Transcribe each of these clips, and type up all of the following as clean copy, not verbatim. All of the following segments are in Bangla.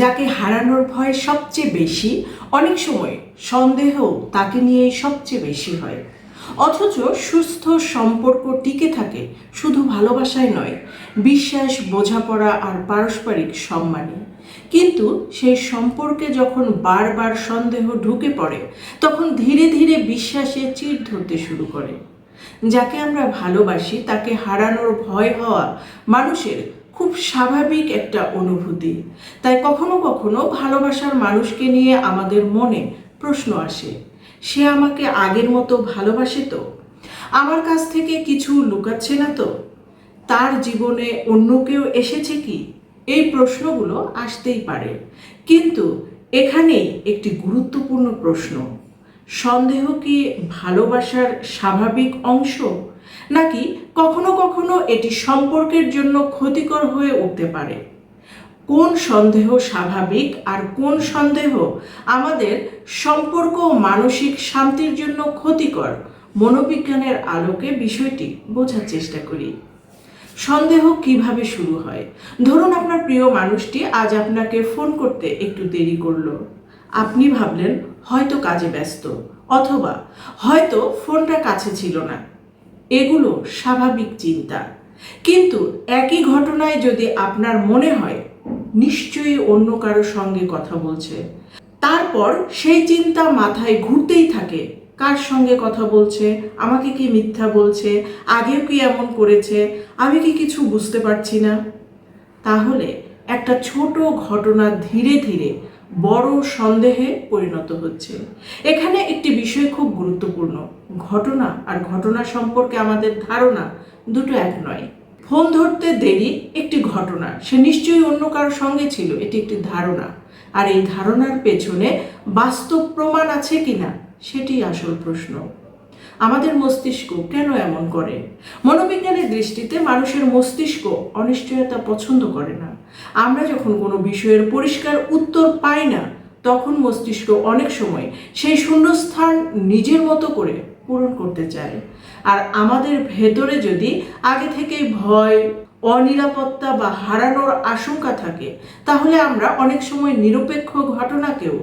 যাকে হারানোর ভয় সবচেয়ে বেশি, অনেক সময় সন্দেহ তাকে নিয়েই সবচেয়ে বেশি হয়। অথচ সুস্থ সম্পর্ক টিকে থাকে শুধু ভালোবাসায় নয়, বিশ্বাস, বোঝাপড়া আর পারস্পরিক সম্মানে। কিন্তু সেই সম্পর্কে যখন বারবার সন্দেহ ঢুকে পড়ে, তখন ধীরে ধীরে বিশ্বাসে চিড় ধরতে শুরু করে। যাকে আমরা ভালোবাসি তাকে হারানোর ভয় হওয়া মানুষের খুব স্বাভাবিক একটা অনুভূতি। তাই কখনো কখনো ভালোবাসার মানুষকে নিয়ে আমাদের মনে প্রশ্ন আসে, সে আমাকে আগের মতো ভালোবাসে তো? আমার কাছ থেকে কিছু লুকাচ্ছে না তো? তার জীবনে অন্য কেউ এসেছে কি? এই প্রশ্নগুলো আসতেই পারে। কিন্তু এখানেই একটি গুরুত্বপূর্ণ প্রশ্ন: সন্দেহ কি ভালোবাসার স্বাভাবিক অংশ, নাকি কখনো কখনো এটি সম্পর্কের জন্য ক্ষতিকর হয়ে উঠতে পারে? কোন সন্দেহ স্বাভাবিক আর কোন সন্দেহ আমাদের সম্পর্ক ও মানসিক শান্তির জন্য ক্ষতিকর, মনোবিজ্ঞানের আলোকে বিষয়টি বোঝার চেষ্টা করি। সন্দেহ কিভাবে শুরু হয়? ধরুন আপনার প্রিয় মানুষটি আজ আপনাকে ফোন করতে একটু দেরি করলো। আপনি ভাবলেন হয়তো কাজে ব্যস্ত, অথবা হয়তো ফোনটা কাছে ছিল না। এগুলো স্বাভাবিক চিন্তা। কিন্তু একই ঘটনায় যদি আপনার মনে হয় নিশ্চয়ই অন্য কারো সঙ্গে কথা বলছে, তারপর সেই চিন্তা মাথায় ঘুরতেই থাকে, কার সঙ্গে কথা বলছে, আমাকে কি মিথ্যা বলছে, আগেও কি এমন করেছে, আমি কি কিছু বুঝতে পারছি না? তাহলে একটা ছোট ঘটনা ধীরে ধীরে বড় সন্দেহে পরিণত হচ্ছে। এখানে একটি বিষয় খুব গুরুত্বপূর্ণ: ঘটনা আর ঘটনা সম্পর্কে আমাদের ধারণা দুটো এক নয়। ফোন ধরতে দেরি একটি ঘটনা, সে নিশ্চয়ই অন্য কারোর সঙ্গে ছিল, এটি একটি ধারণা। আর এই ধারণার পেছনে বাস্তব প্রমাণ আছে কিনা, সেটি আসল প্রশ্ন। আমাদের মস্তিষ্ক কেন এমন করে? মনোবিজ্ঞানের দৃষ্টিতে মানুষের মস্তিষ্ক অনিশ্চয়তা পছন্দ করে না। আমরা যখন কোনো বিষয়ের পরিষ্কার উত্তর পাই না, তখন মস্তিষ্ক অনেক সময় সেই শূন্যস্থান নিজের মতো করে পূরণ করতে চায়। আর আমাদের ভেতরে যদি আগে থেকেই ভয়, অনিরাপত্তা বা হারানোর আশঙ্কা থাকে, তাহলে আমরা অনেক সময় নিরপেক্ষ ঘটনাকেও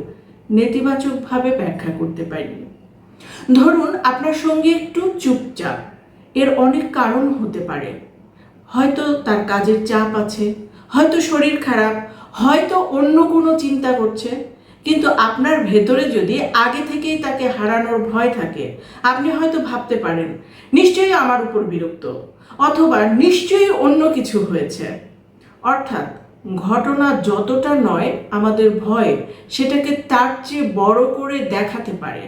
নেতিবাচকভাবে ব্যাখ্যা করতে পারি। ধরুন আপনার সঙ্গে একটু চুপচাপ, এর অনেক কারণ হতে পারে। হয়তো তার কাজের চাপ আছে, হয়তো শরীর খারাপ, হয়তো অন্য কোনো চিন্তা করছে। কিন্তু আপনার ভেতরে যদি আগে থেকেই তাকে হারানোর ভয় থাকে, আপনি হয়তো ভাবতে পারেন নিশ্চয়ই আমার উপর বিরক্ত, অথবা নিশ্চয়ই অন্য কিছু হয়েছে। অর্থাৎ ঘটনা যতটা নয় আমাদের ভয় সেটাকে তার চেয়ে বড় করে দেখাতে পারে।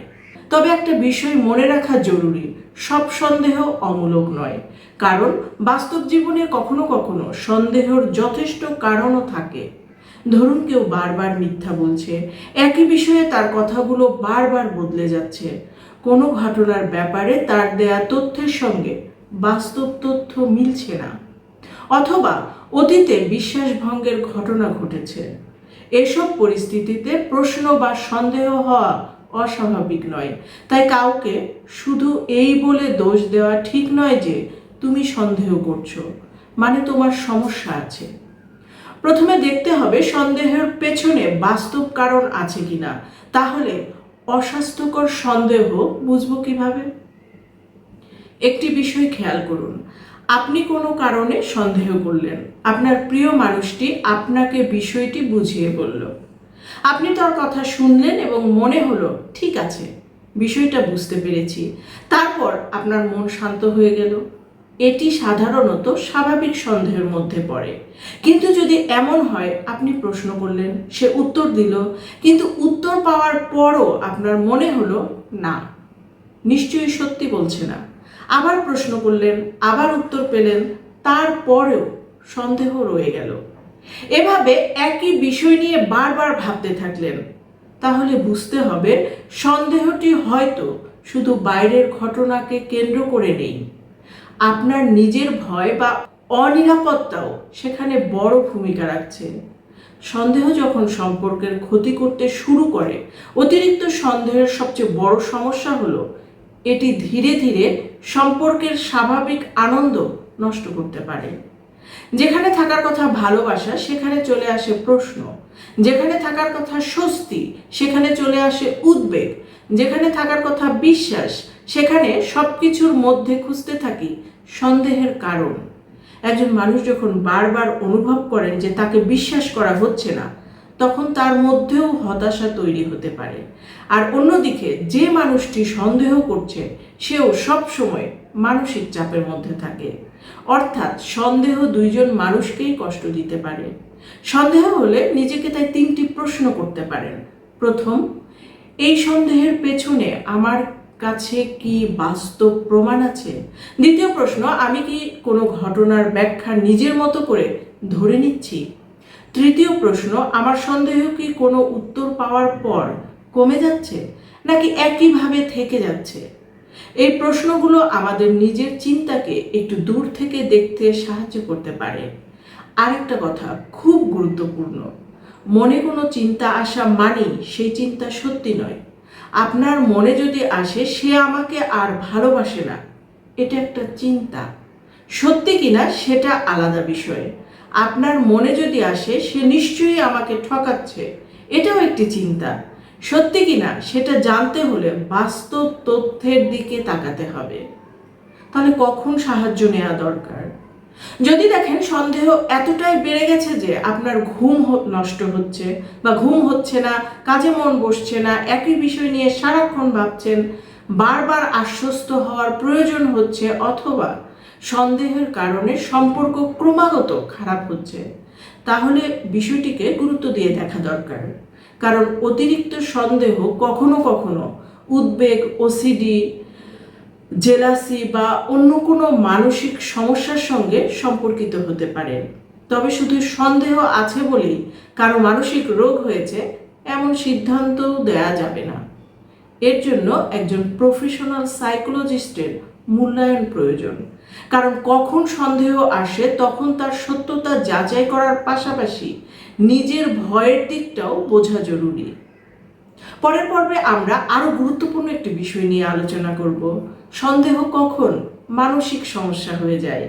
তবে একটা বিষয় মনে রাখা জরুরি: সব সন্দেহ অমূলক নয়। কারণ বাস্তব জীবনে কখনো কখনো সন্দেহের যথেষ্ট কারণও থাকে। ধরুন কেউ বারবার মিথ্যা বলছে, একই বিষয়ে তার কথাগুলো বারবার বদলে যাচ্ছে, কোনো ঘটনার ব্যাপারে তার দেয়া তথ্যের সঙ্গে বাস্তব তথ্য মিলছে না, অথবা অতীতে বিশ্বাসভঙ্গের ঘটনা ঘটেছে। এসব পরিস্থিতিতে প্রশ্ন বা সন্দেহ হওয়া অস্বাভাবিক নয়। তাই কাউকে শুধু এই বলে দোষ দেওয়া ঠিক নয় যে তুমি সন্দেহ করছো মানে তোমার সমস্যা আছে। প্রথমে দেখতে হবে সন্দেহের পেছনে বাস্তব কারণ আছে কিনা। তাহলে অস্বাস্থ্যকর সন্দেহ বুঝবো কিভাবে? একটি বিষয় খেয়াল করুন, আপনি কোনো কারণে সন্দেহ করলেন, আপনার প্রিয় মানুষটি আপনাকে বিষয়টি বুঝিয়ে বলল, আপনি তার কথা শুনলেন এবং মনে হলো ঠিক আছে, বিষয়টা বুঝতে পেরেছি। তারপর আপনার মন শান্ত হয়ে গেল। এটি সাধারণত স্বাভাবিক সন্দেহের মধ্যে পড়ে। কিন্তু যদি এমন হয় আপনি প্রশ্ন করলেন, সে উত্তর দিল, কিন্তু উত্তর পাওয়ার পরও আপনার মনে হলো না, নিশ্চয়ই সত্যি বলছে না, আবার প্রশ্ন করলেন, আবার উত্তর পেলেন, তারপরেও সন্দেহ রয়ে গেল, এভাবে একই বিষয় নিয়ে বারবার ভাবতে থাকলেন, তাহলে বুঝতে হবে সন্দেহটি হয়তো শুধু বাইরের ঘটনাকে কেন্দ্র করে নেই। আপনার নিজের ভয় বা অনিরাপত্তাও সেখানে বড় ভূমিকা রাখছে। সন্দেহ যখন সম্পর্কের ক্ষতি করতে শুরু করে, অতিরিক্ত সন্দেহের সবচেয়ে বড় সমস্যা হলো এটি ধীরে ধীরে সম্পর্কের স্বাভাবিক আনন্দ নষ্ট করতে পারে। যেখানে থাকার কথা ভালোবাসা সেখানে চলে আসে প্রশ্ন, যেখানে থাকার কথা স্বস্তি সেখানে চলে আসে উদ্বেগ, যেখানে থাকার কথা বিশ্বাস সেখানে সবকিছুর মধ্যে খুঁজতে থাকি সন্দেহের কারণ। একজন মানুষ যখন বারবার অনুভব করেন যে তাকে বিশ্বাস করা হচ্ছে না, তখন তার মধ্যেও হতাশা তৈরি হতে পারে। আর অন্যদিকে যে মানুষটি সন্দেহ করছে সেও সবসময় মানসিক চাপের মধ্যে থাকে। অর্থাৎ সন্দেহ দুইজন মানুষকেই কষ্ট দিতে পারে। সন্দেহ হলে নিজেকে তাই 3টি প্রশ্ন করতে পারেন। প্রথম, এই সন্দেহের পেছনে আমার কাছে কি বাস্তব প্রমাণ আছে? দ্বিতীয় প্রশ্ন, আমি কি কোনো ঘটনার ব্যাখ্যা নিজের মতো করে ধরে নিচ্ছি? তৃতীয় প্রশ্ন, আমার সন্দেহ কি কোনো উত্তর পাওয়ার পর কমে যাচ্ছে নাকি একইভাবে থেকে যাচ্ছে? এই প্রশ্নগুলো আমাদের নিজের চিন্তাকে একটু দূর থেকে দেখতে সাহায্য করতে পারে। আরেকটা কথা খুব গুরুত্বপূর্ণ, মনে কোনো চিন্তা আসা মানেই সেই চিন্তা সত্যি নয়। আপনার মনে যদি আসে সে আমাকে আর ভালোবাসে না, এটা একটা চিন্তা। সত্যি কিনা সেটা আলাদা বিষয়। আপনার মনে যদি আসে সে নিশ্চয়ই আমাকে ঠকাচ্ছে, এটাও একটি চিন্তা। সত্যি কিনা সেটা জানতে হলে বাস্তব তথ্যের দিকে তাকাতে হবে। তাহলে কখন সাহায্য নেওয়া দরকার? যদি দেখেন সন্দেহ এতটাই বেড়ে গেছে যে আপনার ঘুম নষ্ট হচ্ছে বা ঘুম হচ্ছে না, কাজে মন বসছে না, একই বিষয় নিয়ে সারাক্ষণ ভাবছেন, বারবার আশ্বস্ত হওয়ার প্রয়োজন হচ্ছে, অথবা সন্দেহের কারণে সম্পর্ক ক্রমাগত খারাপ হচ্ছে, তাহলে বিষয়টিকে গুরুত্ব দিয়ে দেখা দরকার। কারণ অতিরিক্ত সন্দেহ কখনো কখনো উদ্বেগ, ওসিডি, জেলাসি বা অন্য কোনো মানসিক সমস্যার সঙ্গে সম্পর্কিত হতে পারে। তবে শুধু সন্দেহ আছে বলেই কারো মানসিক রোগ হয়েছে এমন সিদ্ধান্তও দেয়া যাবে না। এর জন্য একজন প্রফেশনাল সাইকোলজিস্টের মূল্যায়ন প্রয়োজন। কারণ কখন সন্দেহ আসে তখন তার সত্যতা যাচাই করার পাশাপাশি নিজের ভয়ের দিকটাও বোঝা জরুরি। পরের পর্বে আমরা আরো গুরুত্বপূর্ণ একটি বিষয় নিয়ে আলোচনা করব, সন্দেহ কখন মানসিক সমস্যা হয়ে যায়।